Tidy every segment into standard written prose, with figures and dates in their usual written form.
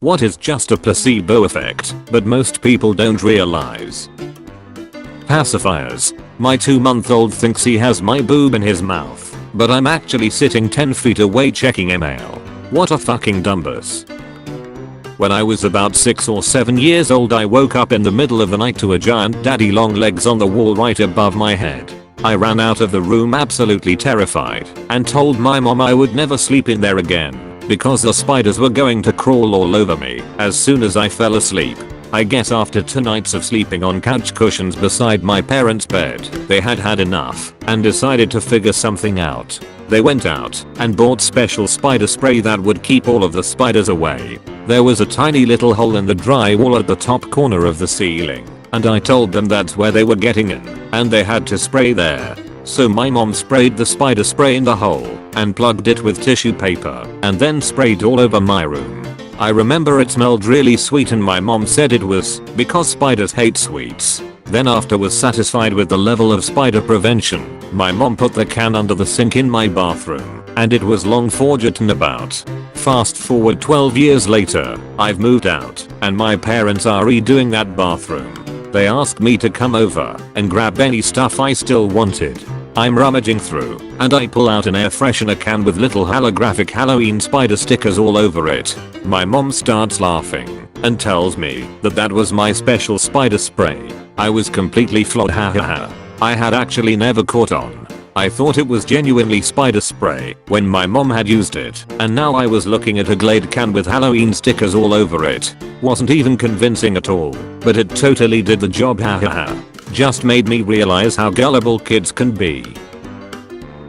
What is just a placebo effect, but most people don't realize. Pacifiers. My 2-month-old thinks he has my boob in his mouth, but I'm actually sitting 10 feet away checking email. What a fucking dumbus. When I was about 6 or 7 years old, I woke up in the middle of the night to a giant daddy long legs on the wall right above my head. I ran out of the room absolutely terrified and told my mom I would never sleep in there again because the spiders were going to crawl all over me as soon as I fell asleep. I guess after 2 nights of sleeping on couch cushions beside my parents' bed, they had had enough and decided to figure something out. They went out and bought special spider spray that would keep all of the spiders away. There was a tiny little hole in the drywall at the top corner of the ceiling, and I told them that's where they were getting in and they had to spray there. So my mom sprayed the spider spray in the hole and plugged it with tissue paper and then sprayed all over my room. I remember it smelled really sweet and my mom said it was because spiders hate sweets. Then after was satisfied with the level of spider prevention, my mom put the can under the sink in my bathroom and it was long forgotten about. Fast forward 12 years later, I've moved out and my parents are redoing that bathroom. They asked me to come over and grab any stuff I still wanted. I'm rummaging through and I pull out an air freshener can with little holographic Halloween spider stickers all over it. My mom starts laughing and tells me that that was my special spider spray. I was completely floored, hahaha. I had actually never caught on. I thought it was genuinely spider spray when my mom had used it, and now I was looking at a Glade can with Halloween stickers all over it. Wasn't even convincing at all, but it totally did the job, hahaha. Just made me realize how gullible kids can be.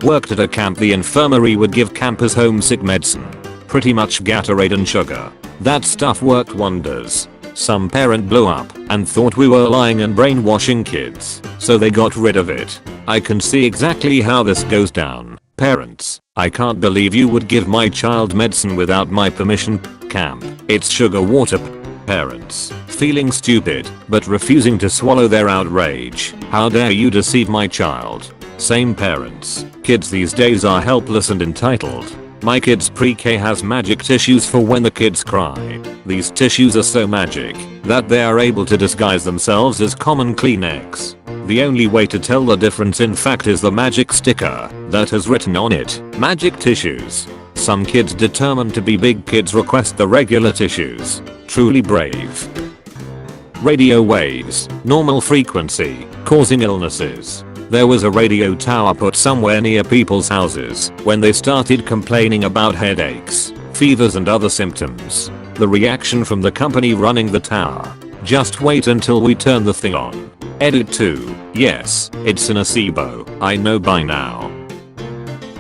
Worked at a camp. The infirmary would give campers homesick medicine. Pretty much Gatorade and sugar. That stuff worked wonders. Some parent blew up and thought we were lying and brainwashing kids, so they got rid of it. I can see exactly how this goes down. Parents, I can't believe you would give my child medicine without my permission. Camp, it's sugar water. Parents, feeling stupid but refusing to swallow their outrage. How dare you deceive my child? Same parents, kids these days are helpless and entitled. My kid's pre-K has magic tissues for when the kids cry. These tissues are so magic that they are able to disguise themselves as common Kleenex. The only way to tell the difference in fact is the magic sticker that has written on it, magic tissues. Some kids determined to be big kids request the regular tissues. Truly brave. Radio waves, normal frequency, causing illnesses. There was a radio tower put somewhere near people's houses when they started complaining about headaches, fevers and other symptoms. The reaction from the company running the tower: just wait until we turn the thing on. Edit 2. Yes, it's a placebo, I know by now.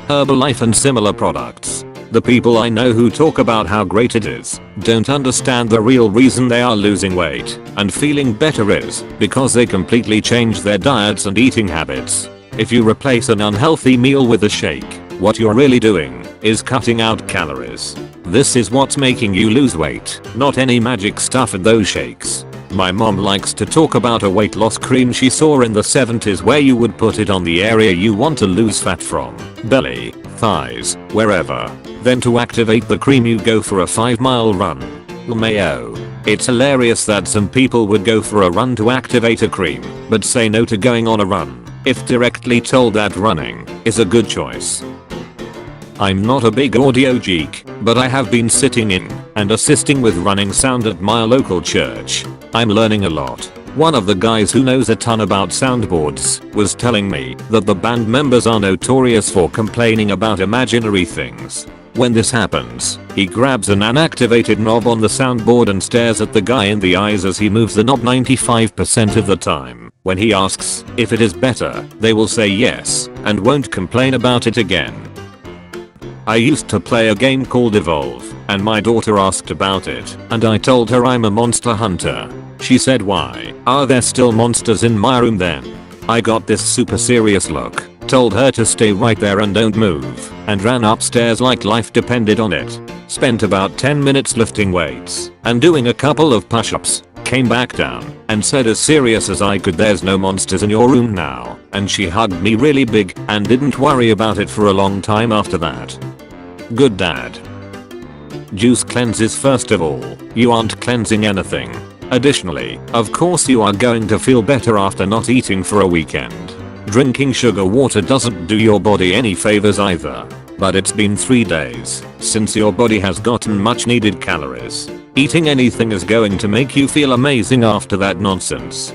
Herbalife and similar products. The people I know who talk about how great it is don't understand the real reason they are losing weight and feeling better is because they completely change their diets and eating habits. If you replace an unhealthy meal with a shake, what you're really doing is cutting out calories. This is what's making you lose weight, not any magic stuff in those shakes. My mom likes to talk about a weight loss cream she saw in the 70s where you would put it on the area you want to lose fat from, belly, thighs, wherever. Then to activate the cream you go for a 5-mile run. Mayo. It's hilarious that some people would go for a run to activate a cream, but say no to going on a run, if directly told that running is a good choice. I'm not a big audio geek, but I have been sitting in and assisting with running sound at my local church. I'm learning a lot. One of the guys who knows a ton about soundboards was telling me that the band members are notorious for complaining about imaginary things. When this happens, he grabs an unactivated knob on the soundboard and stares at the guy in the eyes as he moves the knob 95% of the time. When he asks if it is better, they will say yes and won't complain about it again. I used to play a game called Evolve, and my daughter asked about it, and I told her I'm a monster hunter. She said, why are there still monsters in my room then? I got this super serious look, told her to stay right there and don't move, and ran upstairs like life depended on it. Spent about 10 minutes lifting weights and doing a couple of push-ups, came back down and said as serious as I could, there's no monsters in your room now, and she hugged me really big and didn't worry about it for a long time after that. Good dad. Juice cleanses first of all. You aren't cleansing anything. Additionally, of course you are going to feel better after not eating for a weekend. Drinking sugar water doesn't do your body any favors either. But it's been 3 days since your body has gotten much needed calories. Eating anything is going to make you feel amazing after that nonsense.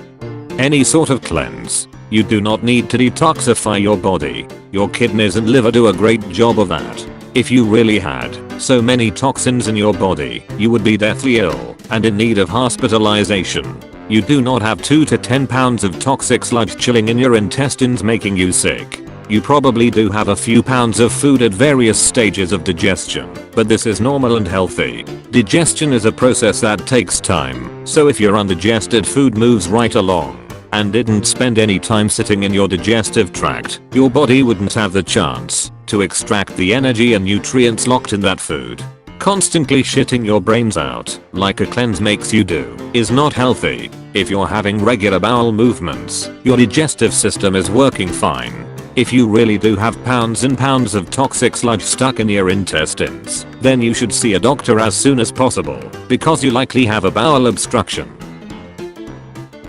Any sort of cleanse. You do not need to detoxify your body. Your kidneys and liver do a great job of that. If you really had so many toxins in your body, you would be deathly ill and in need of hospitalization. You do not have 2 to 10 pounds of toxic sludge chilling in your intestines making you sick. You probably do have a few pounds of food at various stages of digestion, but this is normal and healthy. Digestion is a process that takes time, so if your undigested food moves right along and didn't spend any time sitting in your digestive tract, your body wouldn't have the chance to extract the energy and nutrients locked in that food. Constantly shitting your brains out, like a cleanse makes you do, is not healthy. If you're having regular bowel movements, your digestive system is working fine. If you really do have pounds and pounds of toxic sludge stuck in your intestines, then you should see a doctor as soon as possible, because you likely have a bowel obstruction.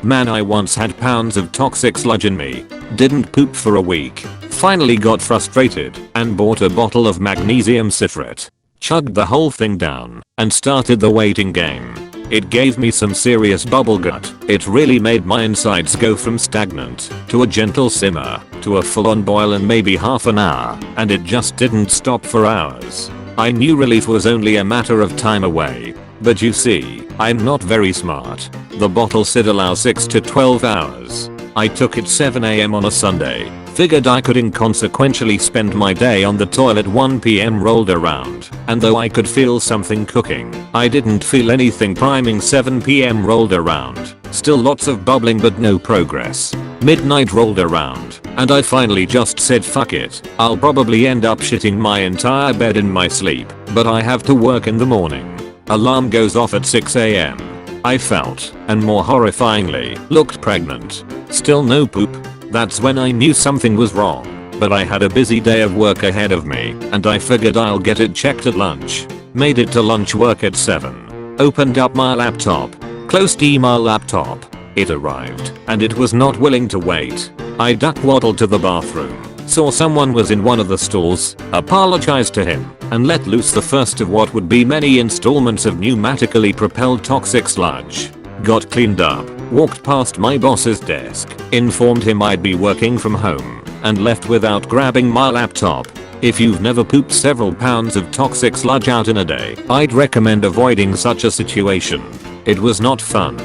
Man, I once had pounds of toxic sludge in me, didn't poop for a week, finally got frustrated, and bought a bottle of magnesium citrate. Chugged the whole thing down, and started the waiting game. It gave me some serious bubble gut. It really made my insides go from stagnant to a gentle simmer to a full-on boil in maybe half an hour, and it just didn't stop for hours. I knew relief was only a matter of time away. But you see, I'm not very smart. The bottle said allow 6 to 12 hours. I took it 7 AM on a Sunday. Figured I could inconsequentially spend my day on the toilet. 1 PM rolled around, and though I could feel something cooking, I didn't feel anything priming. 7 PM rolled around, still lots of bubbling but no progress. Midnight rolled around, and I finally just said fuck it, I'll probably end up shitting my entire bed in my sleep, but I have to work in the morning. Alarm goes off at 6 AM. I felt, and more horrifyingly, looked pregnant. Still no poop. That's when I knew something was wrong, but I had a busy day of work ahead of me, and I figured I'll get it checked at lunch. Made it to lunch work at 7. Opened up my laptop. Closed my laptop. It arrived, and it was not willing to wait. I duck waddled to the bathroom, saw someone was in one of the stalls, apologized to him, and let loose the first of what would be many installments of pneumatically propelled toxic sludge. Got cleaned up, walked past my boss's desk, informed him I'd be working from home, and left without grabbing my laptop. If you've never pooped several pounds of toxic sludge out in a day, I'd recommend avoiding such a situation. It was not fun.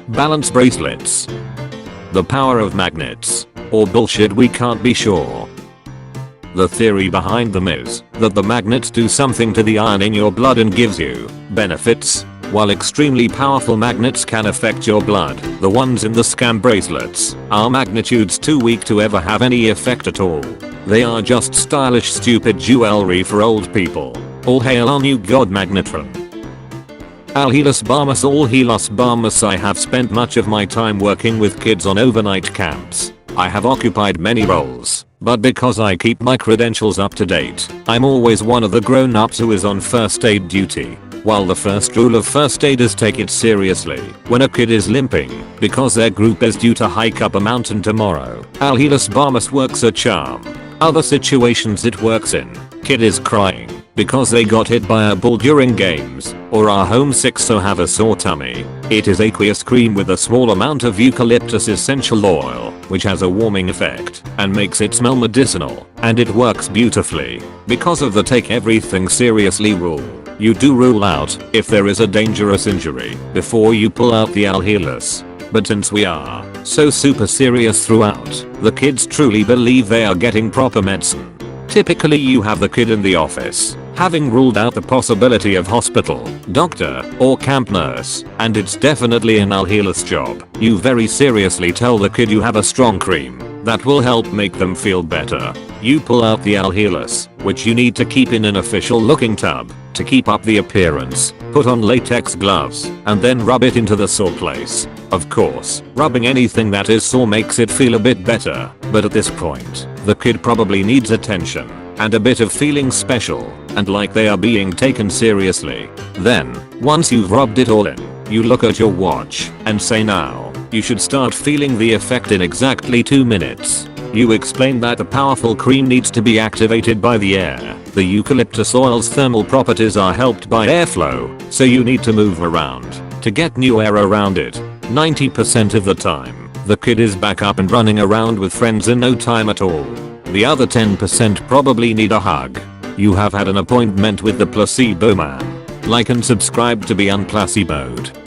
Balance bracelets. The power of magnets. Or bullshit, we can't be sure. The theory behind them is that the magnets do something to the iron in your blood and gives you benefits. While extremely powerful magnets can affect your blood, the ones in the scam bracelets are magnitudes too weak to ever have any effect at all. They are just stylish stupid jewelry for old people. All hail our new god magnetron. Alhelas Barmus, all helos Barmus. I have spent much of my time working with kids on overnight camps. I have occupied many roles, but because I keep my credentials up to date, I'm always one of the grown-ups who is on first aid duty. While the first rule of first aiders take it seriously when a kid is limping because their group is due to hike up a mountain tomorrow, Alhelas Barmus works a charm. Other situations it works in: kid is crying because they got hit by a bull during games, or are homesick so have a sore tummy. It is aqueous cream with a small amount of eucalyptus essential oil, which has a warming effect and makes it smell medicinal, and it works beautifully. Because of the take everything seriously rule, you do rule out if there is a dangerous injury before you pull out the Alhelas. But since we are so super serious throughout, the kids truly believe they are getting proper medicine. Typically you have the kid in the office, having ruled out the possibility of hospital, doctor, or camp nurse, and it's definitely an Alhelas job. You very seriously tell the kid you have a strong cream that will help make them feel better. You pull out the Alhelas, which you need to keep in an official looking tub to keep up the appearance, put on latex gloves, and then rub it into the sore place. Of course, rubbing anything that is sore makes it feel a bit better, but at this point, the kid probably needs attention. and a bit of feeling special and like they are being taken seriously. Then, once you've rubbed it all in, you look at your watch and say now, you should start feeling the effect in exactly 2 minutes. You explain that the powerful cream needs to be activated by the air. The eucalyptus oil's thermal properties are helped by airflow, so you need to move around to get new air around it. 90% of the time, the kid is back up and running around with friends in no time at all. The other 10% probably need a hug. You have had an appointment with the placebo man. Like and subscribe to be unplaceboed.